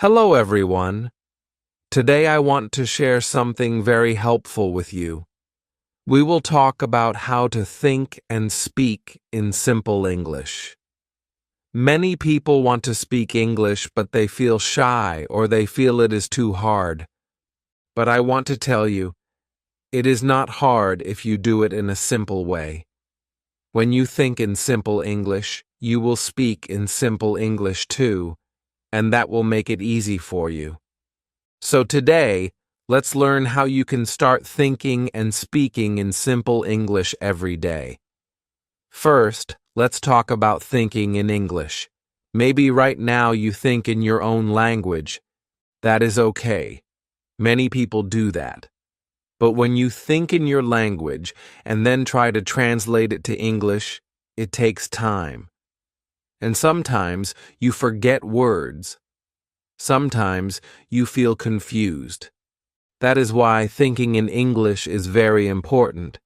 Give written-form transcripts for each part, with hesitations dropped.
Hello, everyone. Today I want to share something very helpful with you. We will talk about how to think and speak in simple English. Many people want to speak English, but they feel shy or they feel it is too hard. But I want to tell you, it is not hard if you do it in a simple way. When you think in simple English, you will speak in simple English too, and that will make it easy for you. So today, let's learn how you can start thinking and speaking in simple English every day. First, let's talk about thinking in English. Maybe right now you think in your own language. That is okay. Many people do that. But when you think in your language and then try to translate it to English, it takes time. And sometimes you forget words. Sometimes you feel confused. That is why thinking in English is very important.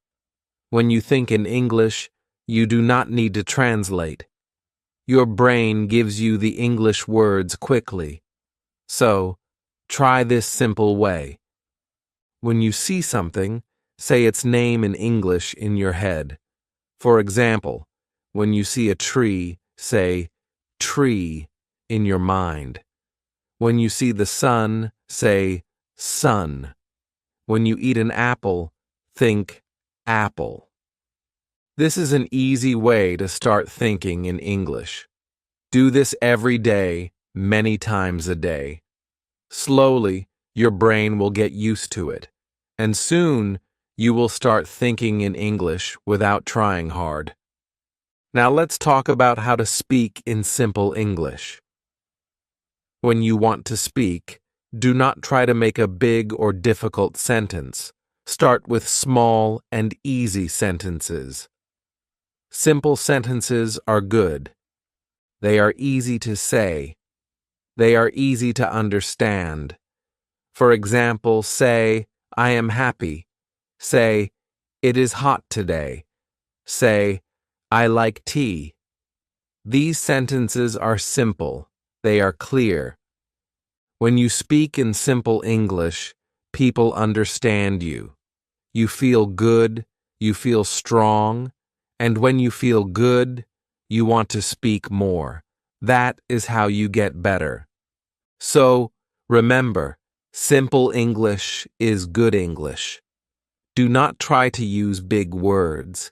When you think in English, you do not need to translate. Your brain gives you the English words quickly. So, try this simple way. When you see something, say its name in English in your head. For example, when you see a tree, say tree in your mind. When you see the sun, say sun. When you eat an apple, think apple. This is an easy way to start thinking in English. Do this every day, many times a day. Slowly, your brain will get used to it, and soon you will start thinking in English without trying hard. Now let's talk about how to speak in simple English. When you want to speak, do not try to make a big or difficult sentence. Start with small and easy sentences. Simple sentences are good. They are easy to say. They are easy to understand. For example, say, I am happy. Say, it is hot today. Say, I like tea. These sentences are simple. They are clear. When you speak in simple English, people understand you. You feel good, you feel strong, and when you feel good, you want to speak more. That is how you get better. So, remember, simple English is good English. Do not try to use big words.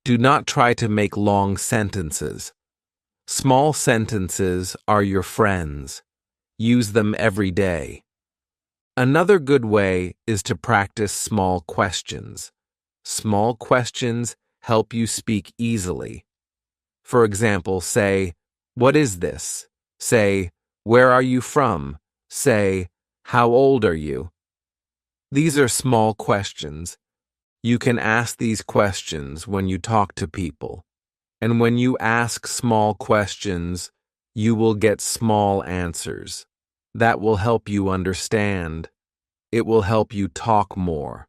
Do not try to make long sentences. Small sentences are your friends. Use them every day. Another good way is to practice small questions. Small questions help you speak easily. For example, say, what is this? Say, where are you from? Say, how old are you? These are small questions. You can ask these questions when you talk to people. And when you ask small questions, you will get small answers. That will help you understand. It will help you talk more.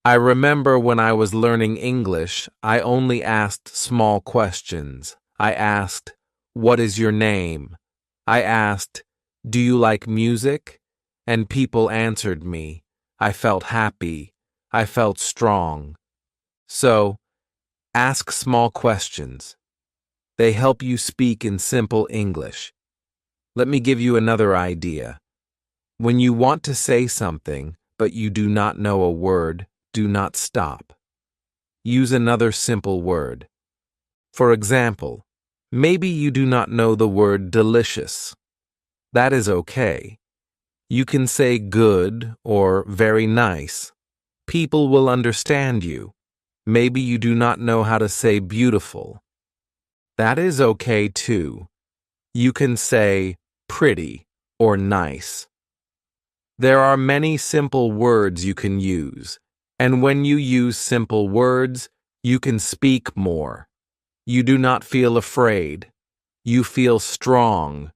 I remember when I was learning English, I only asked small questions. I asked, what is your name? I asked, do you like music? And people answered me. I felt happy. I felt strong. So, ask small questions. They help you speak in simple English. Let me give you another idea. When you want to say something, but you do not know a word, do not stop. Use another simple word. For example, maybe you do not know the word delicious. That is okay. You can say good or very nice. People will understand you. Maybe you do not know how to say beautiful. That is okay too. You can say pretty or nice. There are many simple words you can use, and when you use simple words, you can speak more. You do not feel afraid. You feel strong.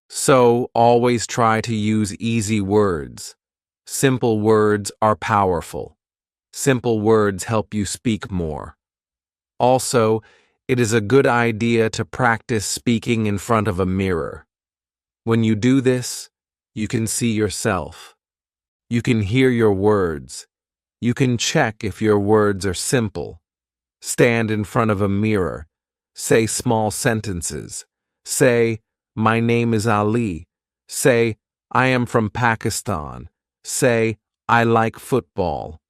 So always try to use easy words. Simple words are powerful. Simple words help you speak more. Also, it is a good idea to practice speaking in front of a mirror. When you do this, You can see yourself. You can hear your words. You can check if your words are simple. Stand in front of a mirror. Say small sentences. Say, "My name is Ali." Say, "I am from Pakistan." Say, "I like football."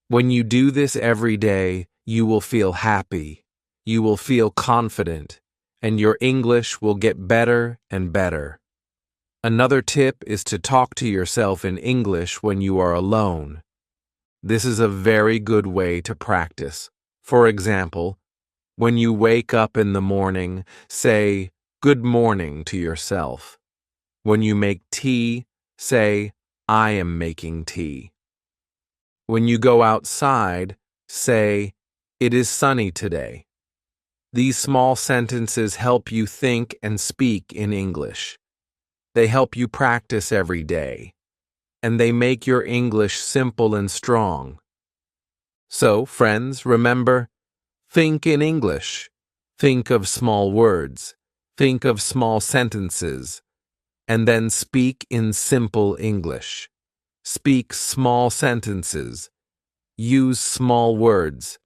When you do this every day, you will feel happy. You will feel confident, and your English will get better and better. Another tip is to talk to yourself in English when you are alone. This is a very good way to practice. For example, when you wake up in the morning, say, "Good morning" to yourself. When you make tea, say, "I am making tea." When you go outside, say, "It is sunny today." These small sentences help you think and speak in English. They help you practice every day, and they make your English simple and strong. So, friends, remember, think in English. Think of small words. Think of small sentences. And then speak in simple English. Speak small sentences. Use small words.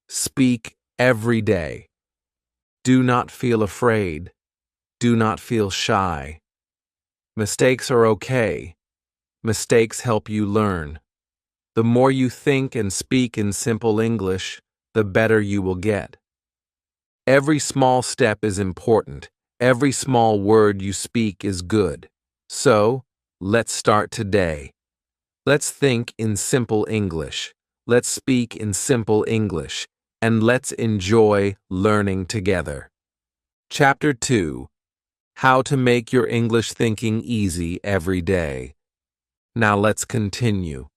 Speak every day. Do not feel afraid. Do not feel shy. Mistakes are okay. Mistakes help you learn. The more you think and speak in simple English, the better you will get. Every small step is important. Every small word you speak is good. So, let's start today. Let's think in simple English. Let's speak in simple English. And let's enjoy learning together. Chapter 2. How to make your English thinking easy every day. Now let's continue.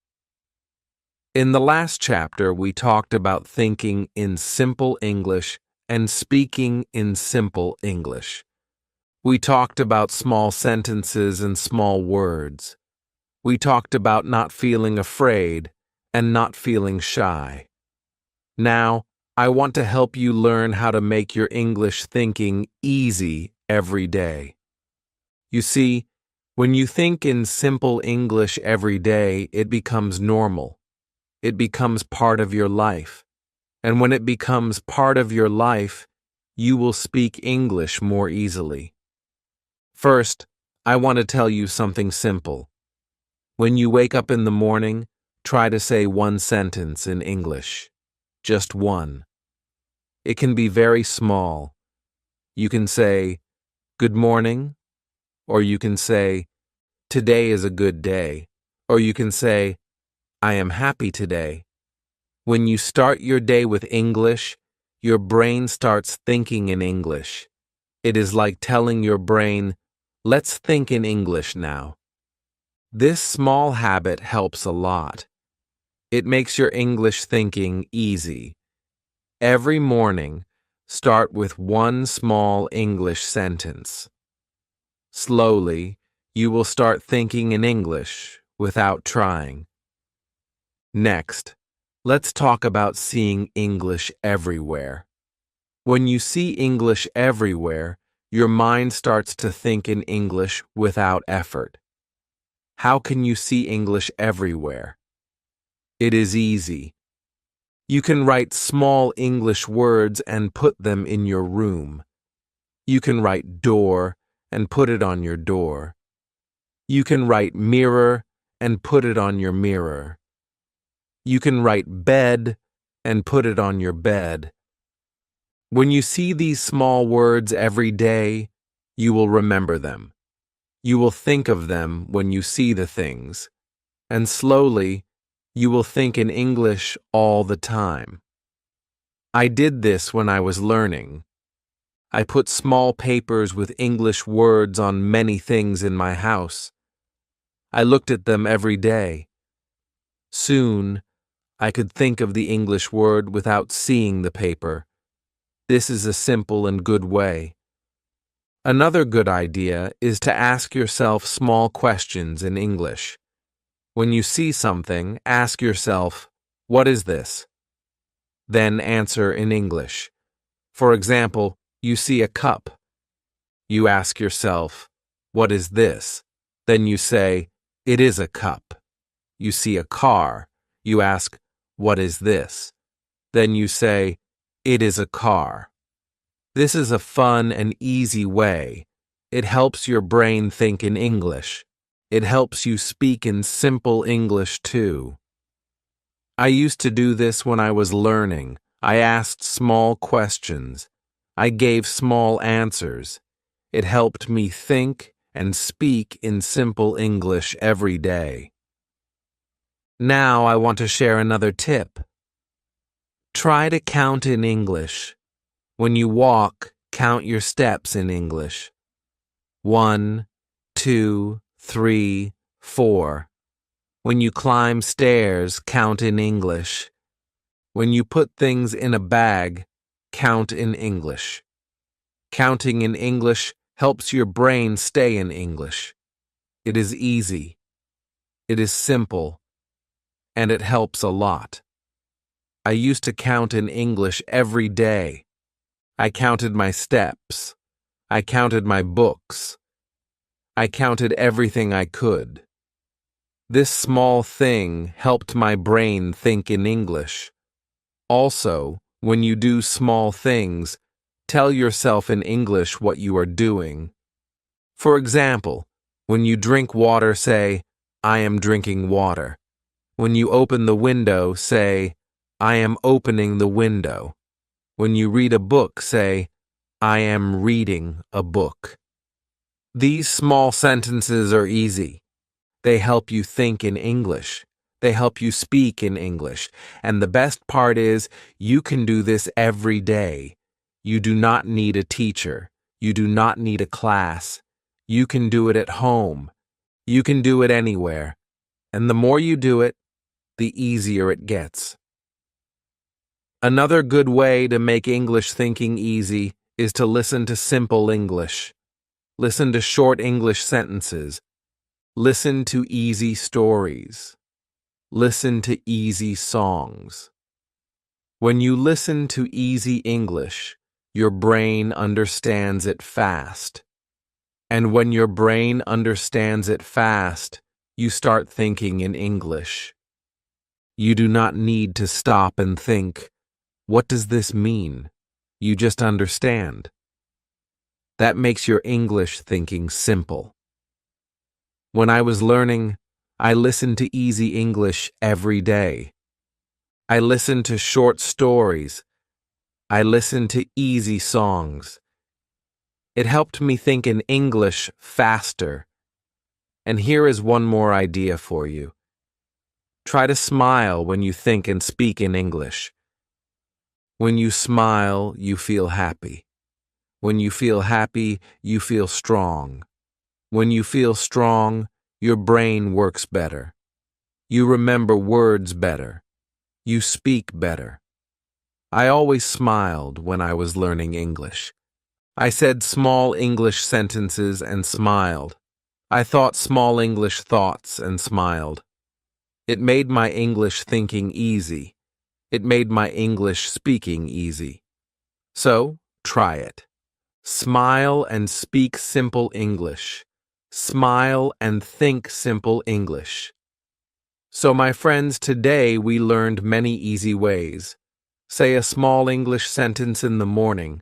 In the last chapter, we talked about thinking in simple English and speaking in simple English. We talked about small sentences and small words. We talked about not feeling afraid and not feeling shy. Now, I want to help you learn how to make your English thinking easy every day. You see, when you think in simple English every day, it becomes normal. It becomes part of your life. And when it becomes part of your life, you will speak English more easily. First, I want to tell you something simple. When you wake up in the morning, try to say one sentence in English. Just one. It can be very small. You can say, "Good morning," or you can say, "Today is a good day," or you can say, "I am happy today." When you start your day with English, your brain starts thinking in English. It is like telling your brain, "Let's think in English now." This small habit helps a lot. It makes your English thinking easy. Every morning, start with one small English sentence. Slowly, you will start thinking in English without trying. Next, let's talk about seeing English everywhere. When you see English everywhere, your mind starts to think in English without effort. How can you see English everywhere? It is easy. You can write small English words and put them in your room. You can write door and put it on your door. You can write mirror and put it on your mirror. You can write bed and put it on your bed. When you see these small words every day, you will remember them. You will think of them when you see the things, and slowly, you will think in English all the time. I did this when I was learning. I put small papers with English words on many things in my house. I looked at them every day. Soon, I could think of the English word without seeing the paper. This is a simple and good way. Another good idea is to ask yourself small questions in English. When you see something, ask yourself, "What is this?" Then answer in English. For example, you see a cup. You ask yourself, "What is this?" Then you say, "It is a cup." You see a car. You ask, "What is this?" Then you say, "It is a car." This is a fun and easy way. It helps your brain think in English. It helps you speak in simple English too. I used to do this when I was learning. I asked small questions. I gave small answers. It helped me think and speak in simple English every day. Now I want to share another tip. Try to count in English. When you walk, count your steps in English. 1, 2, 3, 4. When you climb stairs, count in English. When you put things in a bag, count in English. Counting in English helps your brain stay in English. It is easy. It is simple. And it helps a lot. I used to count in English every day. I counted my steps. I counted my books. I counted everything I could. This small thing helped my brain think in English. Also, when you do small things, tell yourself in English what you are doing. For example, when you drink water, say, "I am drinking water." When you open the window, say, "I am opening the window." When you read a book, say, "I am reading a book." These small sentences are easy. They help you think in English. They help you speak in English. And the best part is, you can do this every day. You do not need a teacher. You do not need a class. You can do it at home. You can do it anywhere. And the more you do it, the easier it gets. Another good way to make English thinking easy is to listen to simple English. Listen to short English sentences. Listen to easy stories. Listen to easy songs. When you listen to easy English, your brain understands it fast. And when your brain understands it fast, you start thinking in English. You do not need to stop and think, "What does this mean?" You just understand. That makes your English thinking simple. When I was learning, I listened to easy English every day. I listened to short stories. I listened to easy songs. It helped me think in English faster. And here is one more idea for you. Try to smile when you think and speak in English. When you smile, you feel happy. When you feel happy, you feel strong. When you feel strong, your brain works better. You remember words better. You speak better. I always smiled when I was learning English. I said small English sentences and smiled. I thought small English thoughts and smiled. It made my English thinking easy. It made my English speaking easy. So, try it. Smile and speak simple English. Smile and think simple English. So, my friends, today we learned many easy ways. Say a small English sentence in the morning.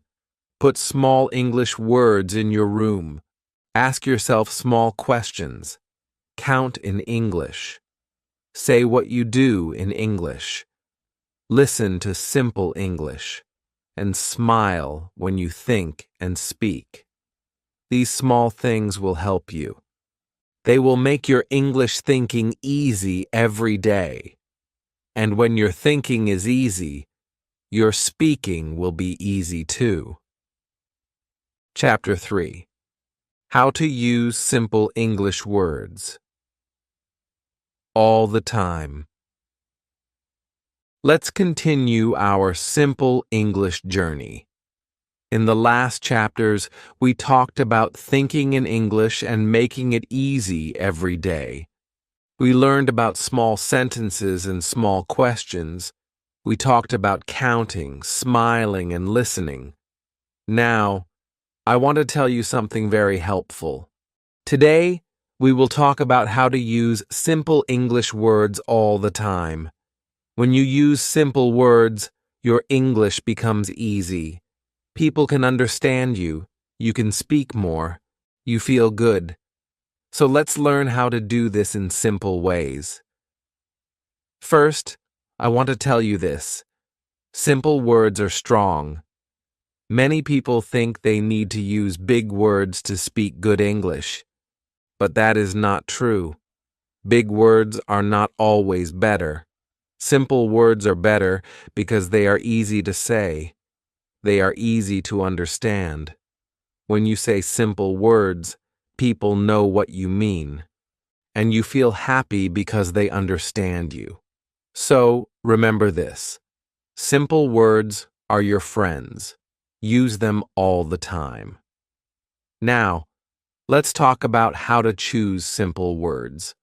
Put small English words in your room. Ask yourself small questions. Count in English. Say what you do in English. Listen to simple English. And smile when you think and speak. These small things will help you. They will make your English thinking easy every day. And when your thinking is easy, your speaking will be easy too. Chapter 3. How to use simple English words. All the time. Let's continue our simple English journey. In the last chapters, we talked about thinking in English and making it easy every day. We learned about small sentences and small questions. We talked about counting, smiling, and listening. Now, I want to tell you something very helpful. Today, We will talk about how to use simple English words all the time. When you use simple words, your English becomes easy. People can understand you. You can speak more. You feel good. So let's learn how to do this in simple ways. First, I want to tell you this. Simple words are strong. Many people think they need to use big words to speak good English. But that is not true. Big words are not always better. Simple words are better because they are easy to say. They are easy to understand. When you say simple words, people know what you mean. And you feel happy because they understand you. So, remember this. Simple words are your friends. Use them all the time. Now, let's talk about how to choose simple words.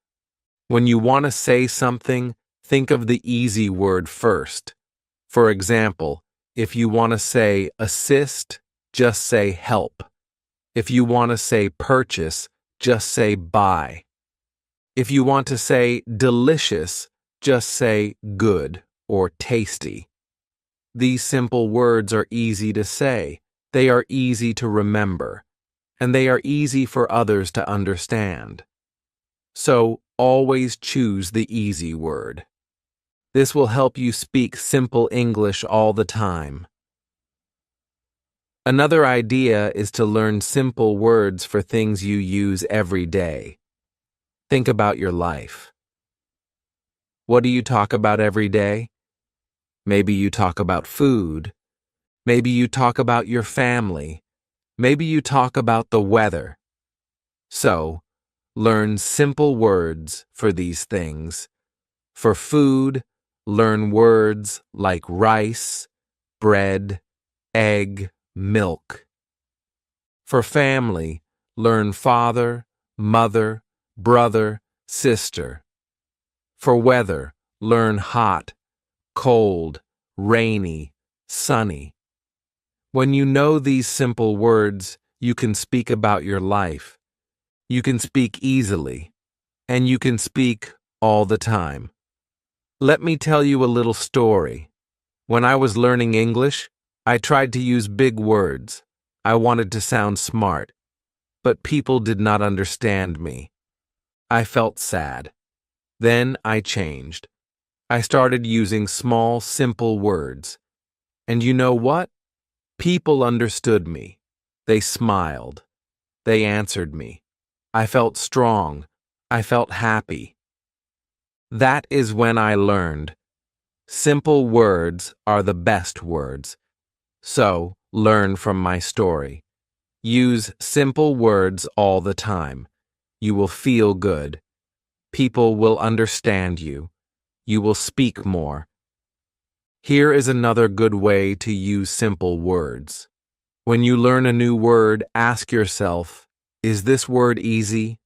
When you want to say something, think of the easy word first. For example, if you want to say assist, just say help. If you want to say purchase, just say buy. If you want to say delicious, just say good or tasty. These simple words are easy to say, they are easy to remember, and they are easy for others to understand. So, always choose the easy word. This will help you speak simple English all the time. Another idea is to learn simple words for things you use every day. Think about your life. What do you talk about every day? Maybe you talk about food. Maybe you talk about your family. Maybe you talk about the weather. So, learn simple words for these things. For food, learn words like rice, bread, egg, milk. For family, learn father, mother, brother, sister. For weather, learn hot, cold, rainy, sunny. When you know these simple words, you can speak about your life. You can speak easily, and you can speak all the time. Let me tell you a little story. When I was learning English, I tried to use big words. I wanted to sound smart, but people did not understand me. I felt sad. Then I changed. I started using small, simple words. And you know what? People understood me. They smiled. They answered me. I felt strong. I felt happy. That is when I learned. Simple words are the best words. So, learn from my story. Use simple words all the time. You will feel good. People will understand you. You will speak more. Here is another good way to use simple words. When you learn a new word, ask yourself, is this word easy?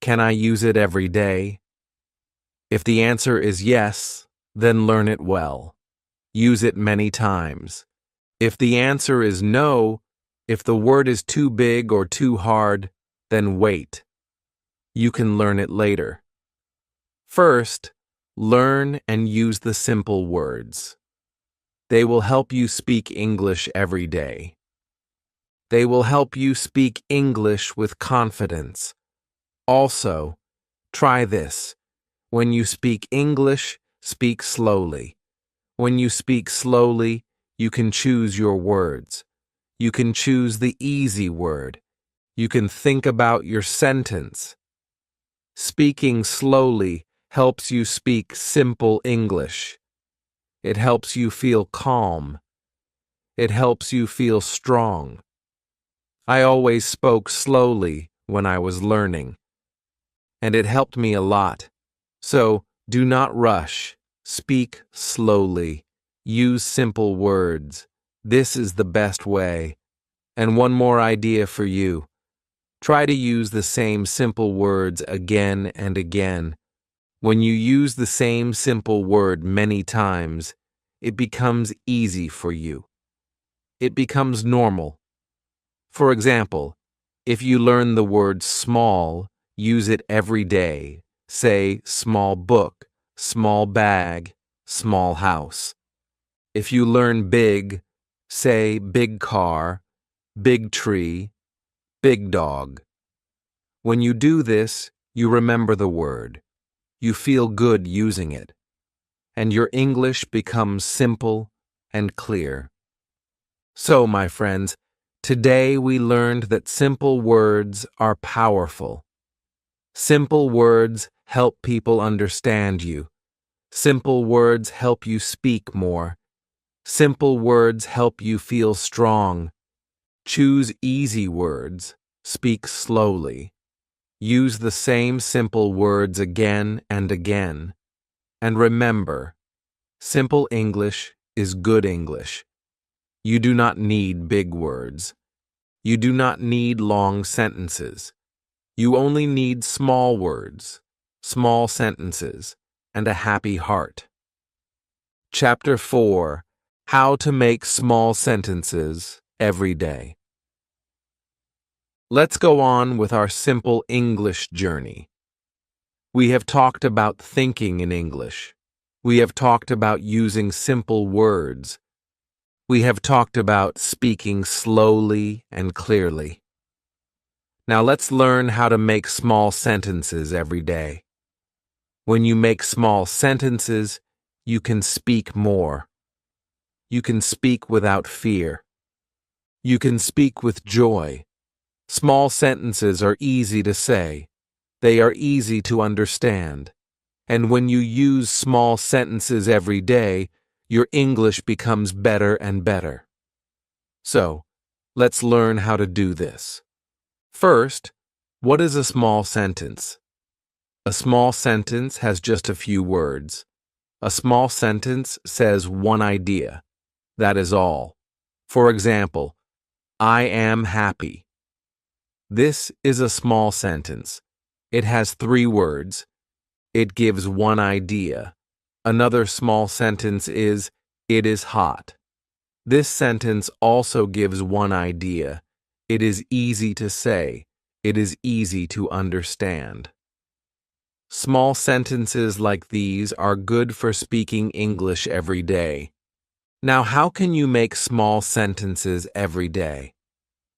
Can I use it every day? If the answer is yes, then learn it well. Use it many times. If the answer is no, if the word is too big or too hard, then wait. You can learn it later. First, learn and use the simple words. They will help you speak English every day. They will help you speak English with confidence. Also, try this. When you speak English, speak slowly. When you speak slowly, you can choose your words. You can choose the easy word. You can think about your sentence. Speaking slowly helps you speak simple English. It helps you feel calm. It helps you feel strong. I always spoke slowly when I was learning, and it helped me a lot. So, do not rush. Speak slowly. Use simple words. This is the best way. And one more idea for you. Try to use the same simple words again and again. When you use the same simple word many times, it becomes easy for you. It becomes normal. For example, if you learn the word small, Use it every day. Say small book, small bag, small house. If you learn big, say big car, big tree, big dog. When you do this, you remember the word. You feel good using it, and your English becomes simple and clear. So, my friends, today we learned that simple words are powerful. Simple words help people understand you. Simple words help you speak more. Simple words help you feel strong. Choose easy words. Speak slowly. Use the same simple words again and again. And remember, simple English is good English. You do not need big words. You do not need long sentences. You only need small words, small sentences, and a happy heart. Chapter 4: How to Make Small Sentences Every Day. Let's go on with our simple English journey. We have talked about thinking in English. We have talked about using simple words. We have talked about speaking slowly and clearly. Now let's learn how to make small sentences every day. When you make small sentences, you can speak more. You can speak without fear. You can speak with joy. Small sentences are easy to say. They are easy to understand. And when you use small sentences every day, your English becomes better and better. So, let's learn how to do this. First, what is a small sentence? A small sentence has just a few words. A small sentence says one idea. That is all. For example, I am happy. This is a small sentence. It has 3 words. It gives one idea. Another small sentence is, it is hot. This sentence also gives one idea. It is easy to say. It is easy to understand. Small sentences like these are good for speaking English every day. Now, how can you make small sentences every day?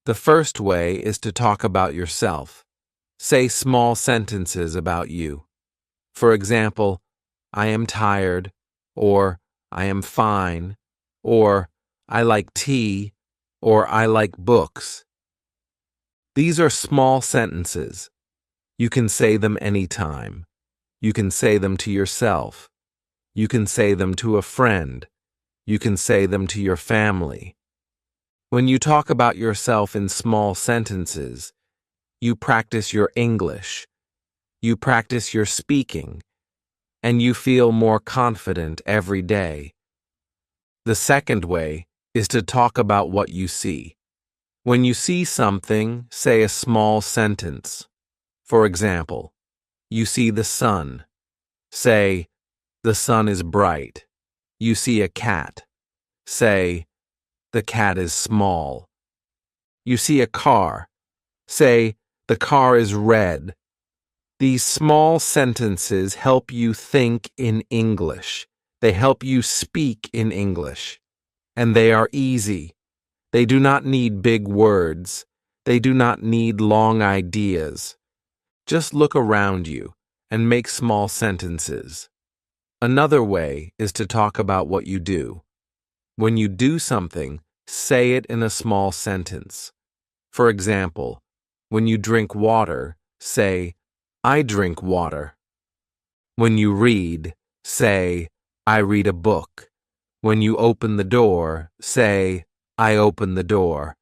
The first way is to talk about yourself. Say small sentences about you. For example, I am tired, or I am fine, or I like tea, or I like books. These are small sentences. You can say them anytime. You can say them to yourself. You can say them to a friend. You can say them to your family. When you talk about yourself in small sentences, you practice your English. You practice your speaking, and you feel more confident every day. The second way is to talk about what you see. When you see something, say a small sentence. For example, you see the sun. Say, the sun is bright. You see a cat. Say, the cat is small. You see a car. Say, the car is red. These small sentences help you think in English. They help you speak in English. And they are easy. They do not need big words. They do not need long ideas. Just look around you and make small sentences. Another way is to talk about what you do. When you do something, say it in a small sentence. For example, when you drink water, say, I drink water. When you read, say, I read a book. When you open the door, say, I open the door.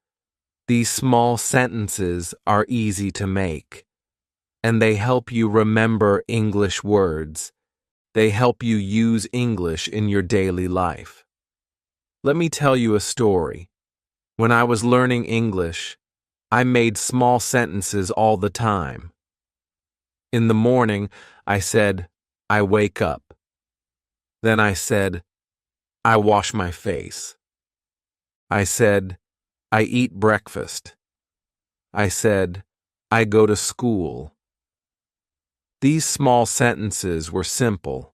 These small sentences are easy to make, and they help you remember English words. They help you use English in your daily life. Let me tell you a story. When I was learning English, I made small sentences all the time. In the morning, I said, I wake up. Then I said, I wash my face. I said, I eat breakfast. I said, I go to school. These small sentences were simple,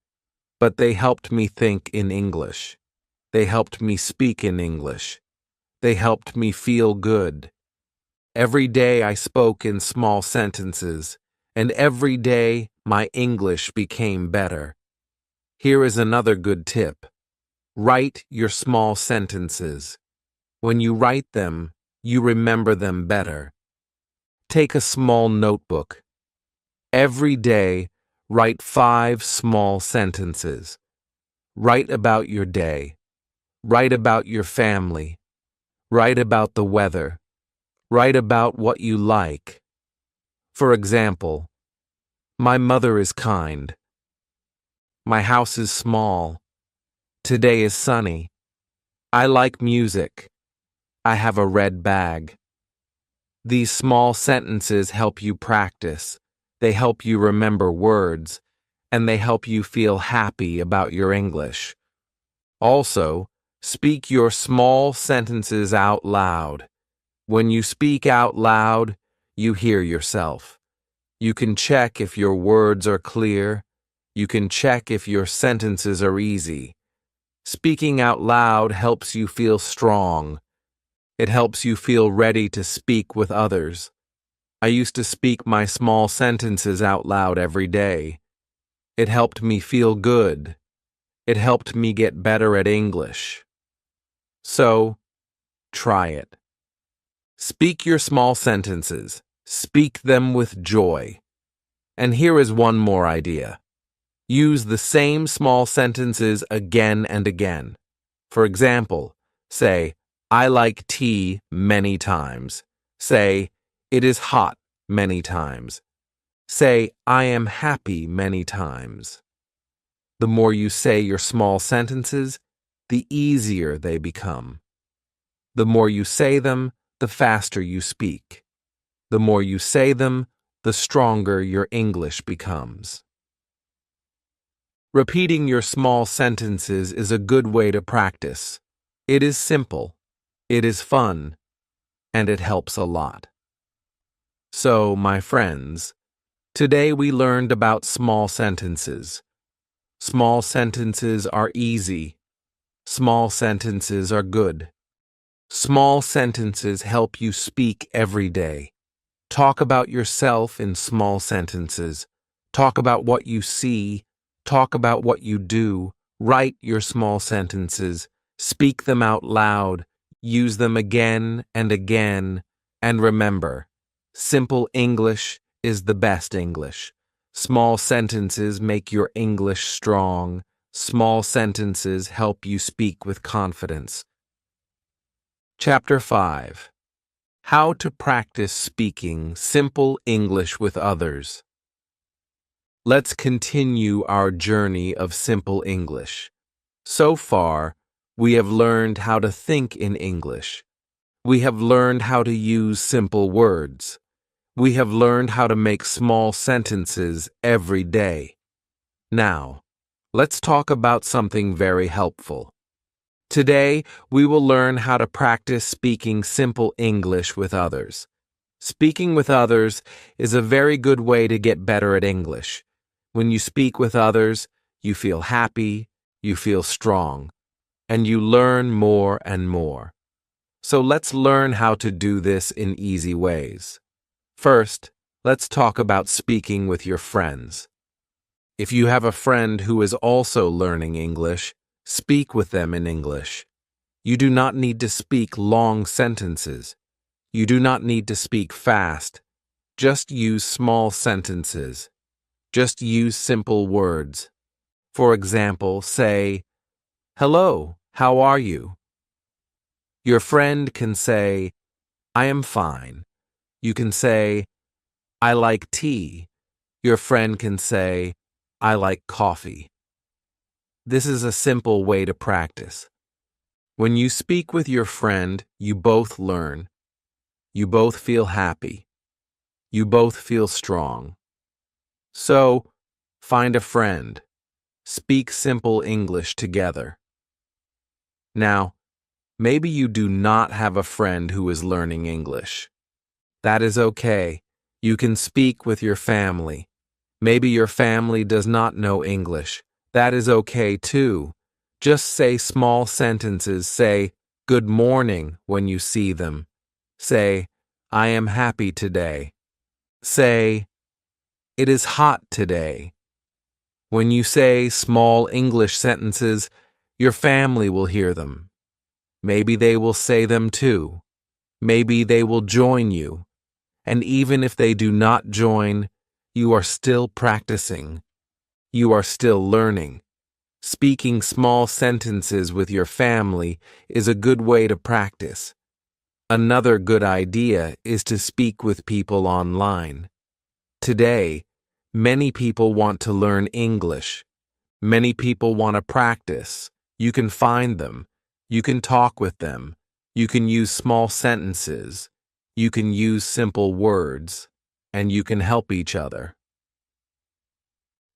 but they helped me think in English. They helped me speak in English. They helped me feel good. Every day I spoke in small sentences, and every day my English became better. Here is another good tip. Write your small sentences. When you write them, you remember them better. Take a small notebook. Every day, write 5 small sentences. Write about your day. Write about your family. Write about the weather. Write about what you like. For example, my mother is kind. My house is small. Today is sunny. I like music. I have a red bag. These small sentences help you practice. They help you remember words, and they help you feel happy about your English. Also, speak your small sentences out loud. When you speak out loud, you hear yourself. You can check if your words are clear. You can check if your sentences are easy. Speaking out loud helps you feel strong. It helps you feel ready to speak with others. I used to speak my small sentences out loud every day. It helped me feel good. It helped me get better at English. So, try it. Speak your small sentences. Speak them with joy. And here is one more idea. Use the same small sentences again and again. For example, say, I like tea many times. Say, it is hot many times. Say, I am happy many times. The more you say your small sentences, the easier they become. The more you say them, the faster you speak. The more you say them, the stronger your English becomes. Repeating your small sentences is a good way to practice. It is simple, it is fun, and it helps a lot. So, my friends, today we learned about small sentences. Small sentences are easy. Small sentences are good. Small sentences help you speak every day. Talk about yourself in small sentences. Talk about what you see. Talk about what you do. Write your small sentences. Speak them out loud. Use them again and again. And remember, simple English is the best English. Small sentences make your English strong. Small sentences help you speak with confidence. Chapter 5. How to practice speaking simple English with others. Let's continue our journey of simple English. So far, we have learned how to think in English. We have learned how to use simple words. We have learned how to make small sentences every day. Now, let's talk about something very helpful. Today, we will learn how to practice speaking simple English with others. Speaking with others is a very good way to get better at English. When you speak with others, you feel happy, you feel strong, and you learn more and more. So let's learn how to do this in easy ways. First, let's talk about speaking with your friends. If you have a friend who is also learning English, speak with them in English. You do not need to speak long sentences. You do not need to speak fast. Just use small sentences. Just use simple words. For example, say, "Hello, how are you?" Your friend can say, "I am fine." You can say, "I like tea." Your friend can say, "I like coffee." This is a simple way to practice. When you speak with your friend, you both learn. You both feel happy. You both feel strong. So, find a friend. Speak simple English together. Now, maybe you do not have a friend who is learning English. That is okay. You can speak with your family. Maybe your family does not know English. That is okay too. Just say small sentences. Say, good morning when you see them. Say, I am happy today. Say, it is hot today. When you say small English sentences, your family will hear them. Maybe they will say them too. Maybe they will join you. And even if they do not join, you are still practicing. You are still learning. Speaking small sentences with your family is a good way to practice. Another good idea is to speak with people online. Today, many people want to learn English. Many people want to practice. You can find them. You can talk with them. You can use small sentences. You can use simple words. And you can help each other.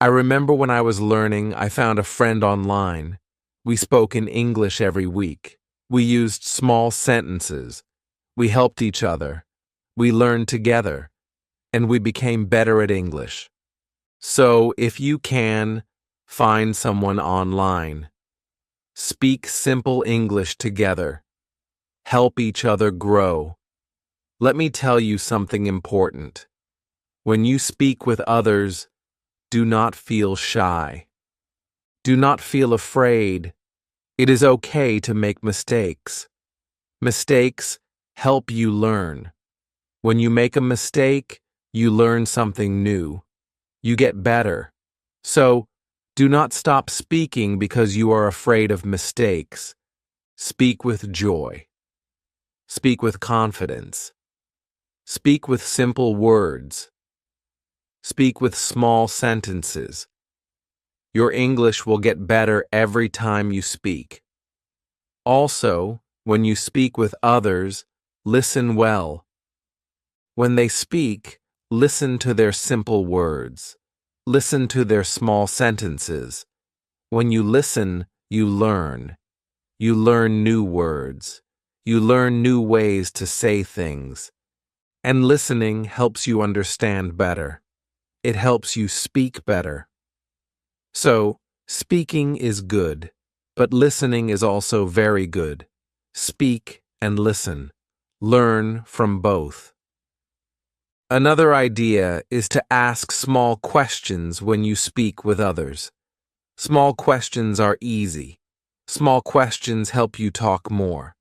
I remember when I was learning, I found a friend online. We spoke in English every week. We used small sentences. We helped each other. We learned together. And we became better at English. So, if you can, find someone online. Speak simple English together. Help each other grow. Let me tell you something important. When you speak with others, do not feel shy. Do not feel afraid. It is okay to make mistakes. Mistakes help you learn. When you make a mistake, you learn something new. You get better. So, do not stop speaking because you are afraid of mistakes. Speak with joy. Speak with confidence. Speak with simple words. Speak with small sentences. Your English will get better every time you speak. Also, when you speak with others, listen well. When they speak, listen to their simple words. Listen to their small sentences. When you listen, you learn. You learn new words. You learn new ways to say things. And listening helps you understand better. It helps you speak better. So, speaking is good, but listening is also very good. Speak and listen. Learn from both. Another idea is to ask small questions when you speak with others. Small questions are easy. Small questions help you talk more.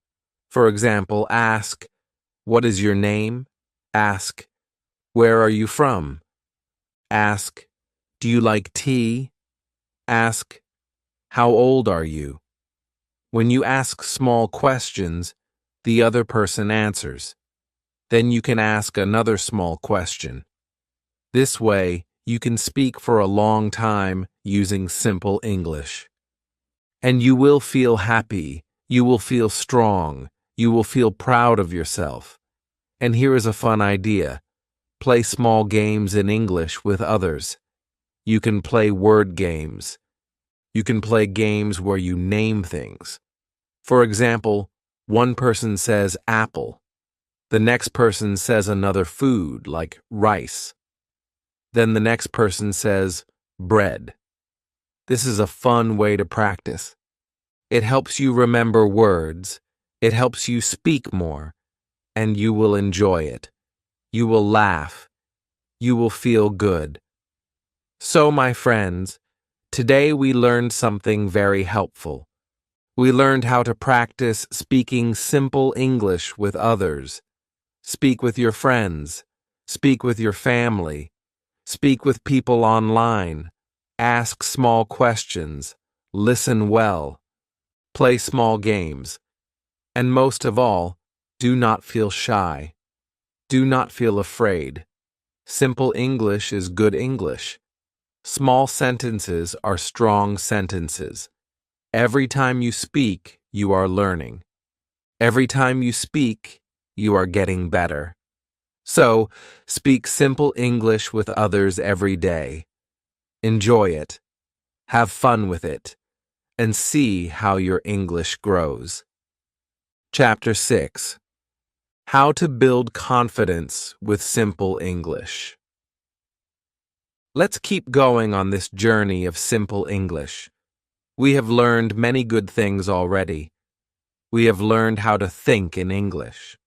For example, ask, what is your name? Ask, where are you from? Ask, do you like tea? Ask, how old are you? When you ask small questions, the other person answers. Then you can ask another small question. This way, you can speak for a long time using simple English. And you will feel happy, you will feel strong, you will feel proud of yourself. And here is a fun idea. Play small games in English with others. You can play word games. You can play games where you name things. For example, one person says apple. The next person says another food, like rice. Then the next person says bread. This is a fun way to practice. It helps you remember words. It helps you speak more. And you will enjoy it. You will laugh. You will feel good. So, my friends, today we learned something very helpful. We learned how to practice speaking simple English with others. Speak with your friends. Speak with your family. Speak with people online. Ask small questions. Listen well. Play small games. And most of all, do not feel shy. Do not feel afraid. Simple English is good English. Small sentences are strong sentences. Every time you speak, you are learning. Every time you speak, you are getting better. So, speak simple English with others every day. Enjoy it. Have fun with it. And see how your English grows. Chapter 6. How to build confidence with simple English. Let's keep going on this journey of simple English. We have learned many good things already. We have learned how to think in English.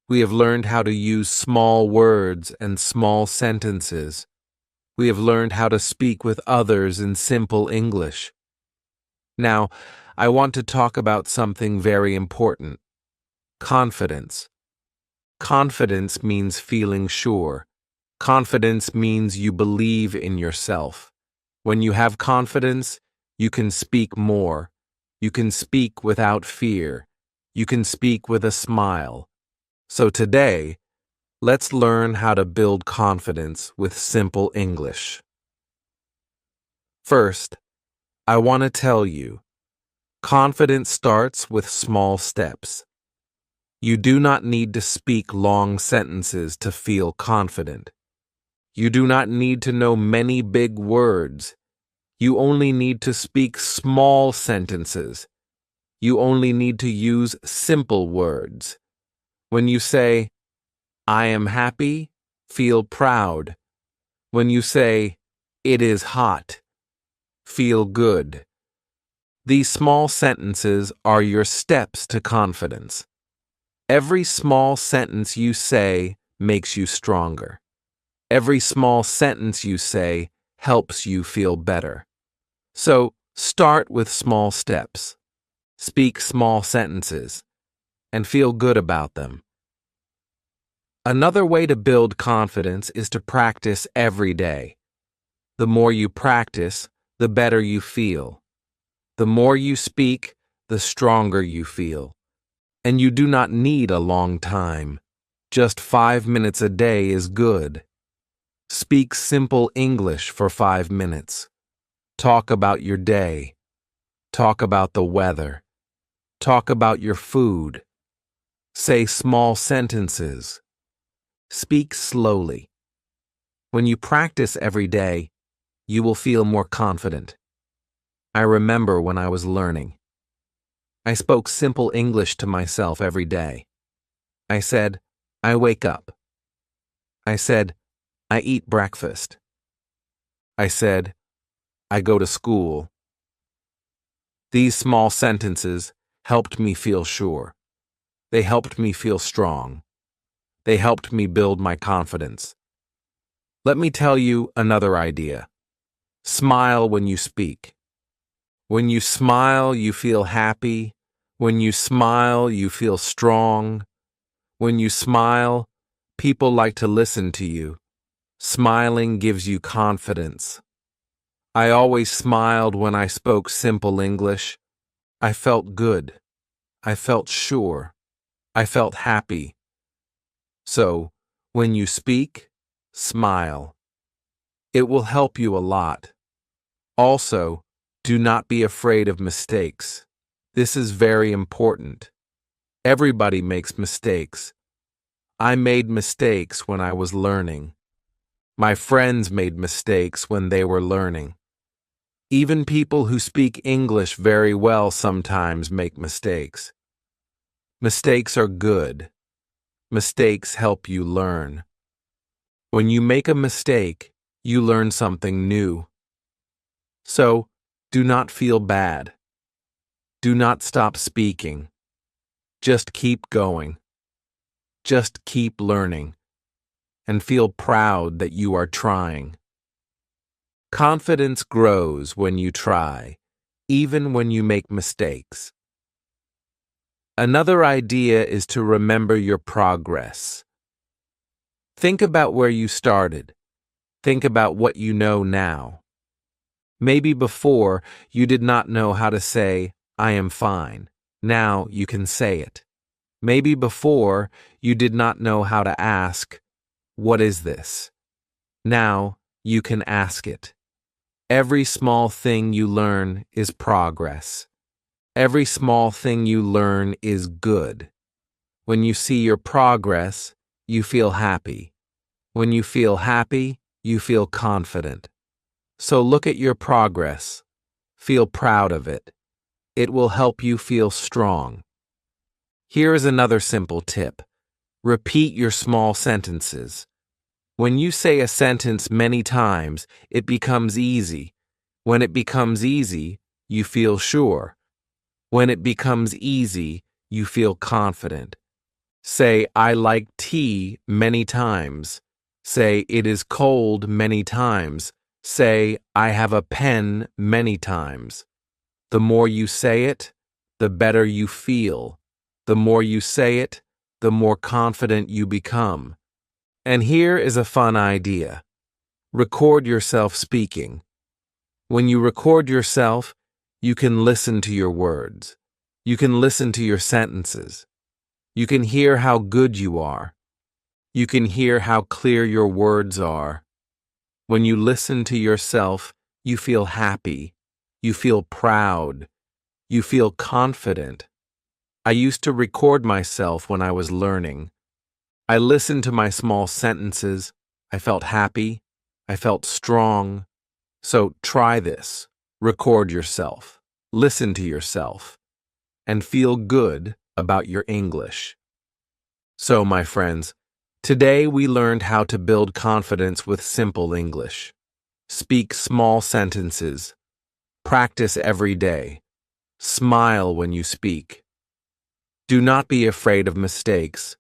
We have learned how to use small words and small sentences. We have learned how to speak with others in simple English. Now, I want to talk about something very important: confidence. Confidence means feeling sure. Confidence means you believe in yourself. When you have confidence, you can speak more. You can speak without fear. You can speak with a smile. So today, let's learn how to build confidence with simple English. First, I want to tell you, confidence starts with small steps. You do not need to speak long sentences to feel confident. You do not need to know many big words. You only need to speak small sentences. You only need to use simple words. When you say, "I am happy," feel proud. When you say, "It is hot," feel good. These small sentences are your steps to confidence. Every small sentence you say makes you stronger. Every small sentence you say helps you feel better. So, start with small steps. Speak small sentences and feel good about them. Another way to build confidence is to practice every day. The more you practice, the better you feel. The more you speak, the stronger you feel. And you do not need a long time. Just 5 minutes a day is good. Speak simple English for 5 minutes. Talk about your day. Talk about the weather. Talk about your food. Say small sentences. Speak slowly. When you practice every day, you will feel more confident. I remember when I was learning. I spoke simple English to myself every day. I said, "I wake up." I said, "I eat breakfast." I said, "I go to school." These small sentences helped me feel sure. They helped me feel strong. They helped me build my confidence. Let me tell you another idea. Smile when you speak. When you smile, you feel happy. When you smile, you feel strong. When you smile, people like to listen to you. Smiling gives you confidence. I always smiled when I spoke simple English. I felt good. I felt sure. I felt happy. So, when you speak, smile. It will help you a lot. Also, do not be afraid of mistakes. This is very important. Everybody makes mistakes. I made mistakes when I was learning. My friends made mistakes when they were learning. Even people who speak English very well sometimes make mistakes. Mistakes are good. Mistakes help you learn. When you make a mistake, you learn something new. So, do not feel bad. Do not stop speaking. Just keep going. Just keep learning. And feel proud that you are trying. Confidence grows when you try, even when you make mistakes. Another idea is to remember your progress. Think about where you started. Think about what you know now. Maybe before you did not know how to say, "I am fine." Now you can say it. Maybe before you did not know how to ask, "What is this?" Now you can ask it. Every small thing you learn is progress. Every small thing you learn is good. When you see your progress, you feel happy. When you feel happy, you feel confident. So look at your progress. Feel proud of it. It will help you feel strong. Here is another simple tip. Repeat your small sentences. When you say a sentence many times, it becomes easy. When it becomes easy, you feel sure. When it becomes easy, you feel confident. Say, I like tea many times. Say, it is cold many times. Say, I have a pen many times. The more you say it, the better you feel. The more you say it, the more confident you become. And here is a fun idea. Record yourself speaking. When you record yourself, you can listen to your words. You can listen to your sentences. You can hear how good you are. You can hear how clear your words are. When you listen to yourself, you feel happy. You feel proud. You feel confident. I used to record myself when I was learning. I listened to my small sentences. I felt happy. I felt strong. So try this. Record yourself. Listen to yourself. And feel good about your English. So, my friends, today we learned how to build confidence with simple English. Speak small sentences. Practice every day. Smile when you speak. Do not be afraid of mistakes.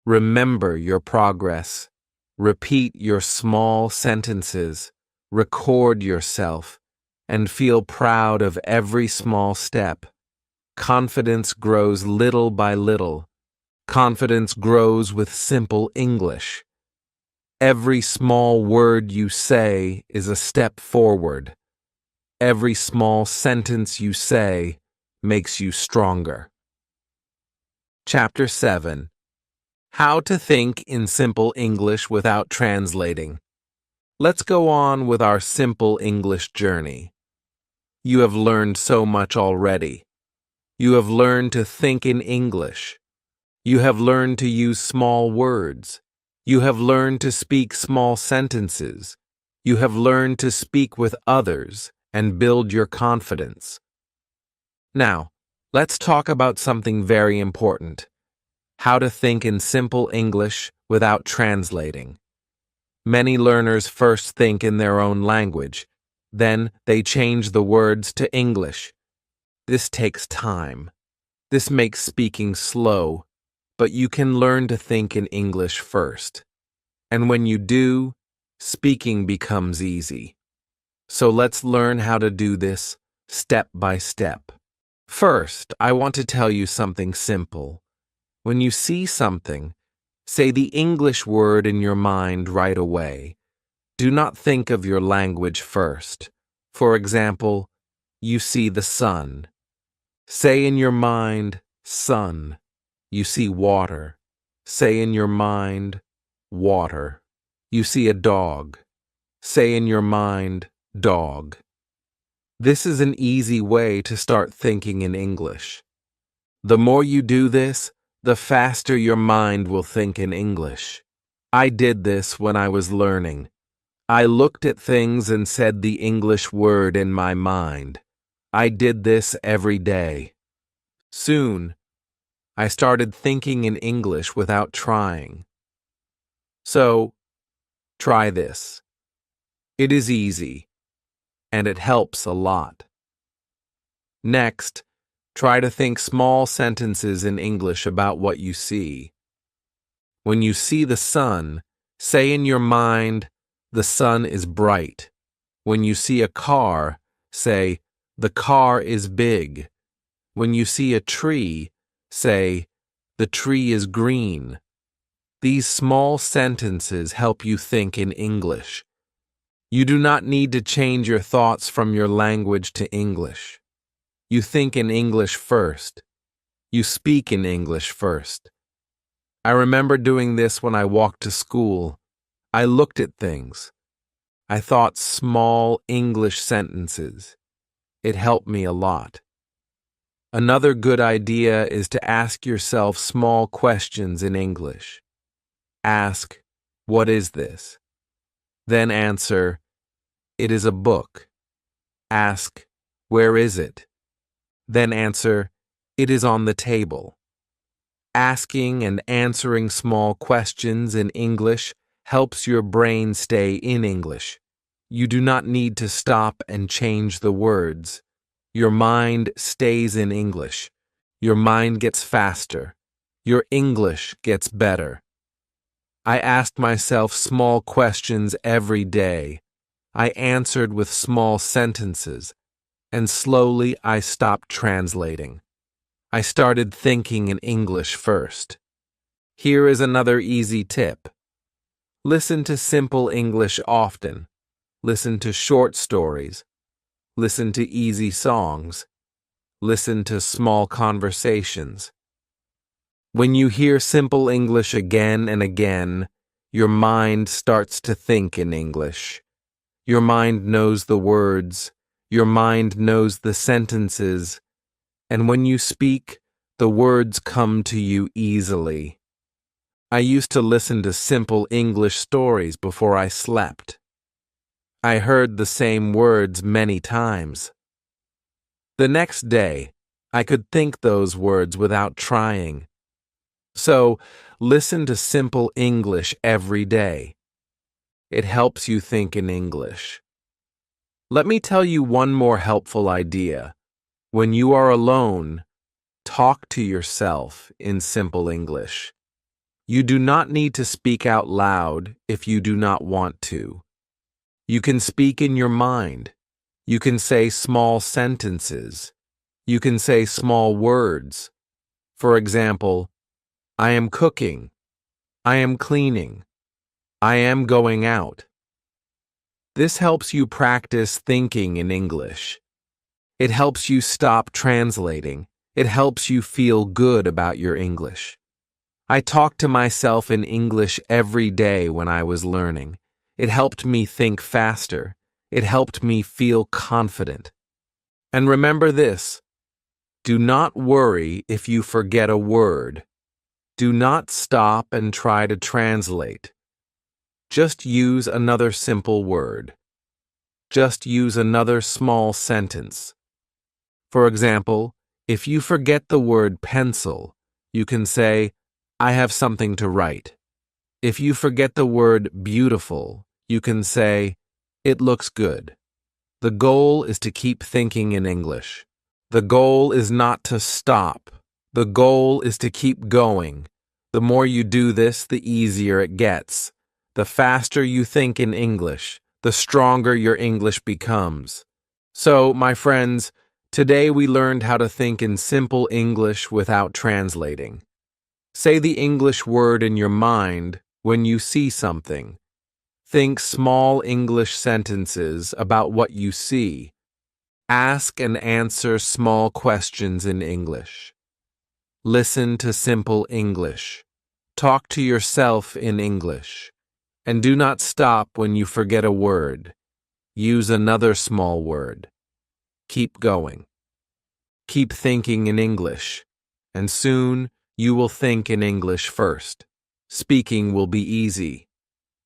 Remember your progress. Repeat your small sentences. Record yourself. And feel proud of every small step. Confidence grows little by little. Confidence grows with simple English. Every small word you say is a step forward. Every small sentence you say makes you stronger. Chapter 7. How to think in simple English without translating. Let's go on with our simple English journey. You have learned so much already. You have learned to think in English. You have learned to use small words. You have learned to speak small sentences. You have learned to speak with others and build your confidence. Now, let's talk about something very important. How to think in simple English without translating. Many learners first think in their own language. Then they change the words to English. This takes time. This makes speaking slow, but you can learn to think in English first. And when you do, speaking becomes easy. So let's learn how to do this step by step. First, I want to tell you something simple. When you see something, say the English word in your mind right away. Do not think of your language first. For example, you see the sun. Say in your mind, sun. You see water. Say in your mind, water. You see a dog. Say in your mind, dog. This is an easy way to start thinking in English. The more you do this, the faster your mind will think in English. I did this when I was learning. I looked at things and said the English word in my mind. I did this every day. Soon, I started thinking in English without trying. So, try this. It is easy, and it helps a lot. Next, try to think small sentences in English about what you see. When you see the sun, say in your mind, the sun is bright. When you see a car, say, the car is big. When you see a tree, say, the tree is green. These small sentences help you think in English. You do not need to change your thoughts from your language to English. You think in English first. You speak in English first. I remember doing this when I walked to school. I looked at things. I thought small English sentences. It helped me a lot. Another good idea is to ask yourself small questions in English. Ask, what is this? Then answer, it is a book. Ask, where is it? Then answer, it is on the table. Asking and answering small questions in English helps your brain stay in English. You do not need to stop and change the words. Your mind stays in English. Your mind gets faster. Your English gets better. I asked myself small questions every day. I answered with small sentences, and slowly I stopped translating. I started thinking in English first. Here is another easy tip. Listen to simple English often. Listen to short stories. Listen to easy songs. Listen to small conversations. When you hear simple English again and again, your mind starts to think in English. Your mind knows the words. Your mind knows the sentences. And when you speak, the words come to you easily. I used to listen to simple English stories before I slept. I heard the same words many times. The next day, I could think those words without trying. So, listen to simple English every day. It helps you think in English. Let me tell you one more helpful idea. When you are alone, talk to yourself in simple English. You do not need to speak out loud if you do not want to. You can speak in your mind. You can say small sentences. You can say small words. For example, I am cooking. I am cleaning. I am going out. This helps you practice thinking in English. It helps you stop translating. It helps you feel good about your English. I talked to myself in English every day when I was learning. It helped me think faster. It helped me feel confident. And remember this: do not worry if you forget a word. Do not stop and try to translate. Just use another simple word. Just use another small sentence. For example, if you forget the word pencil, you can say, I have something to write. If you forget the word beautiful, you can say, it looks good. The goal is to keep thinking in English. The goal is not to stop. The goal is to keep going. The more you do this, the easier it gets. The faster you think in English, the stronger your English becomes. So, my friends, today we learned how to think in simple English without translating. Say the English word in your mind when you see something. Think small English sentences about what you see. Ask and answer small questions in English. Listen to simple English. Talk to yourself in English. And do not stop when you forget a word. Use another small word. Keep going. Keep thinking in English, and soon you will think in English first. Speaking will be easy.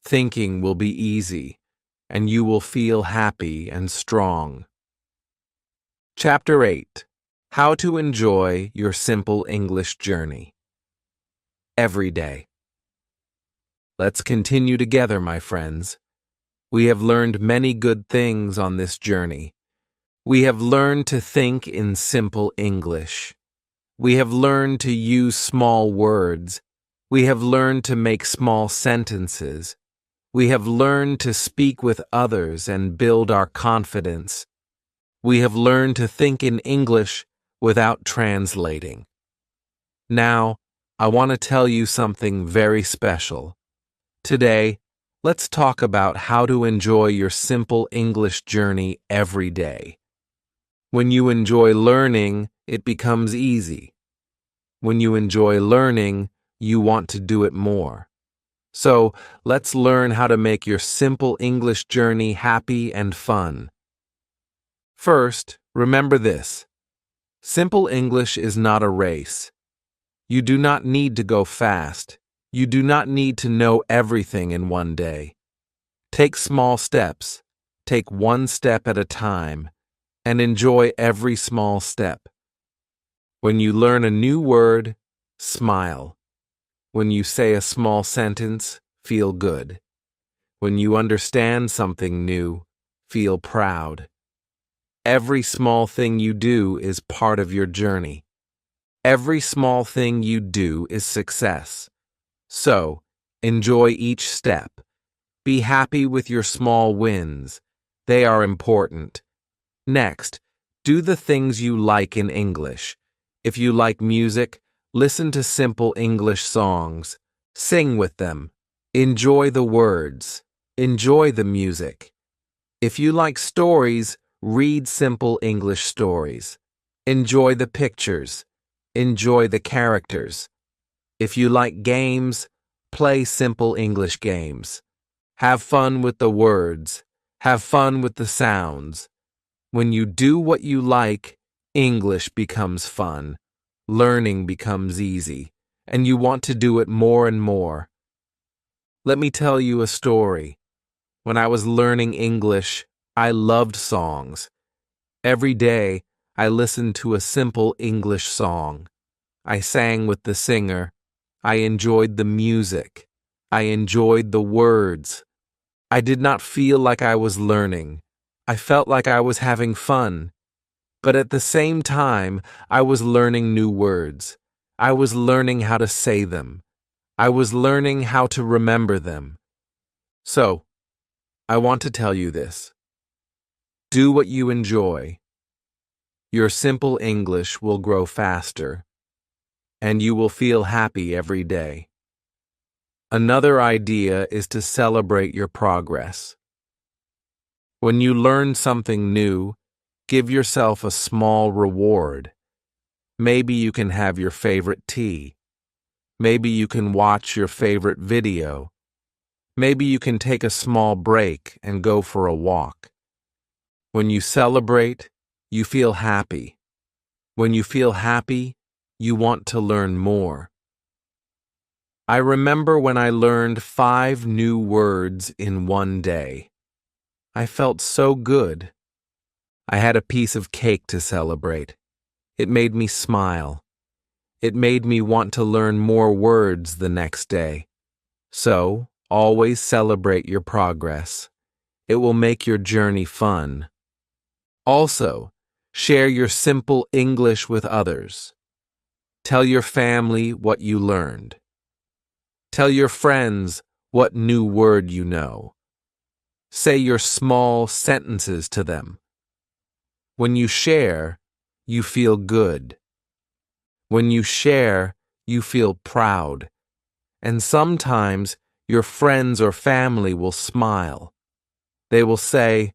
Thinking will be easy, and you will feel happy and strong. Chapter 8. How to enjoy your simple English journey. Every day. Let's continue together, my friends. We have learned many good things on this journey. We have learned to think in simple English. We have learned to use small words. We have learned to make small sentences. We have learned to speak with others and build our confidence. We have learned to think in English without translating. Now, I want to tell you something very special. Today, let's talk about how to enjoy your simple English journey every day. When you enjoy learning, it becomes easy. When you enjoy learning, you want to do it more. So, let's learn how to make your simple English journey happy and fun. First, remember this. Simple English is not a race. You do not need to go fast. You do not need to know everything in one day. Take small steps. Take one step at a time, and enjoy every small step. When you learn a new word, smile. When you say a small sentence, feel good. When you understand something new, feel proud. Every small thing you do is part of your journey. Every small thing you do is success. So, enjoy each step. Be happy with your small wins. They are important. Next, do the things you like in English. If you like music, listen to simple English songs. Sing with them. Enjoy the words. Enjoy the music. If you like stories, read simple English stories. Enjoy the pictures. Enjoy the characters. If you like games, play simple English games. Have fun with the words. Have fun with the sounds. When you do what you like, English becomes fun. Learning becomes easy, and you want to do it more and more. Let me tell you a story. When I was learning English, I loved songs. Every day, I listened to a simple English song. I sang with the singer. I enjoyed the music. I enjoyed the words. I did not feel like I was learning. I felt like I was having fun. But at the same time, I was learning new words. I was learning how to say them. I was learning how to remember them. So, I want to tell you this. Do what you enjoy. Your simple English will grow faster, and you will feel happy every day. Another idea is to celebrate your progress. When you learn something new, give yourself a small reward. Maybe you can have your favorite tea. Maybe you can watch your favorite video. Maybe you can take a small break and go for a walk. When you celebrate, you feel happy. When you feel happy, you want to learn more. I remember when I learned 5 new words in one day. I felt so good. I had a piece of cake to celebrate. It made me smile. It made me want to learn more words the next day. So, always celebrate your progress. It will make your journey fun. Also, share your simple English with others. Tell your family what you learned. Tell your friends what new word you know. Say your small sentences to them. When you share, you feel good. When you share, you feel proud. And sometimes your friends or family will smile. They will say,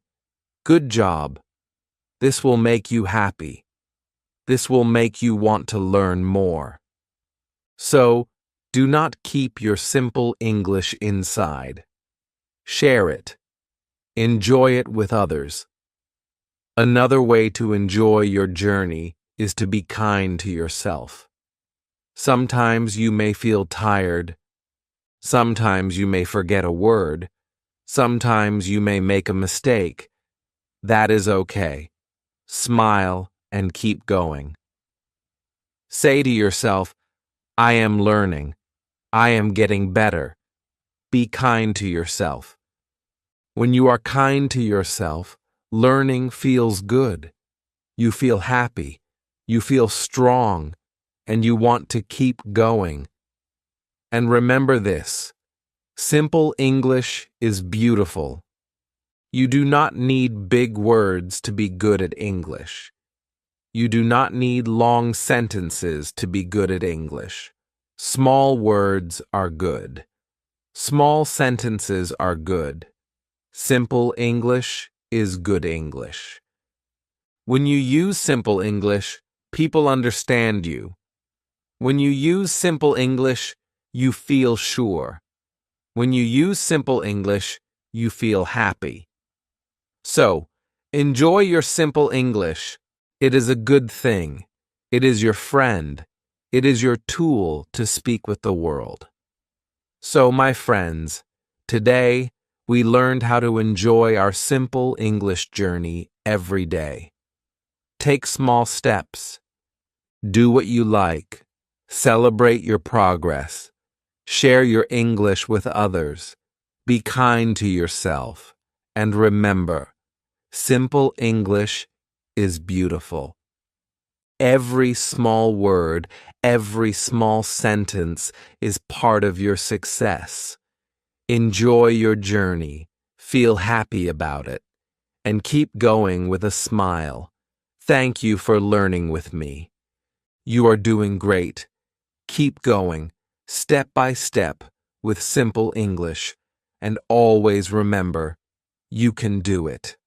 "Good job. This will make you happy. This will make you want to learn more." So, do not keep your simple English inside. Share it. Enjoy it with others. Another way to enjoy your journey is to be kind to yourself. Sometimes you may feel tired. Sometimes you may forget a word. Sometimes you may make a mistake. That is okay. Smile and keep going. Say to yourself, "I am learning. I am getting better." Be kind to yourself. When you are kind to yourself, learning feels good. You feel happy. You feel strong. And you want to keep going. And remember this: simple English is beautiful. You do not need big words to be good at English. You do not need long sentences to be good at English. Small words are good. Small sentences are good. Simple English is good English. When you use simple English, people understand you. When you use simple English, you feel sure. When you use simple English, you feel happy. So, enjoy your simple English. It is a good thing. It is your friend. It is your tool to speak with the world. So, my friends, today we learned how to enjoy our simple English journey every day. Take small steps. Do what you like. Celebrate your progress. Share your English with others. Be kind to yourself, and remember, simple English is beautiful. Every small word, every small sentence is part of your success. Enjoy your journey, feel happy about it, and keep going with a smile. Thank you for learning with me. You are doing great. Keep going, step by step, with simple English, and always remember, you can do it.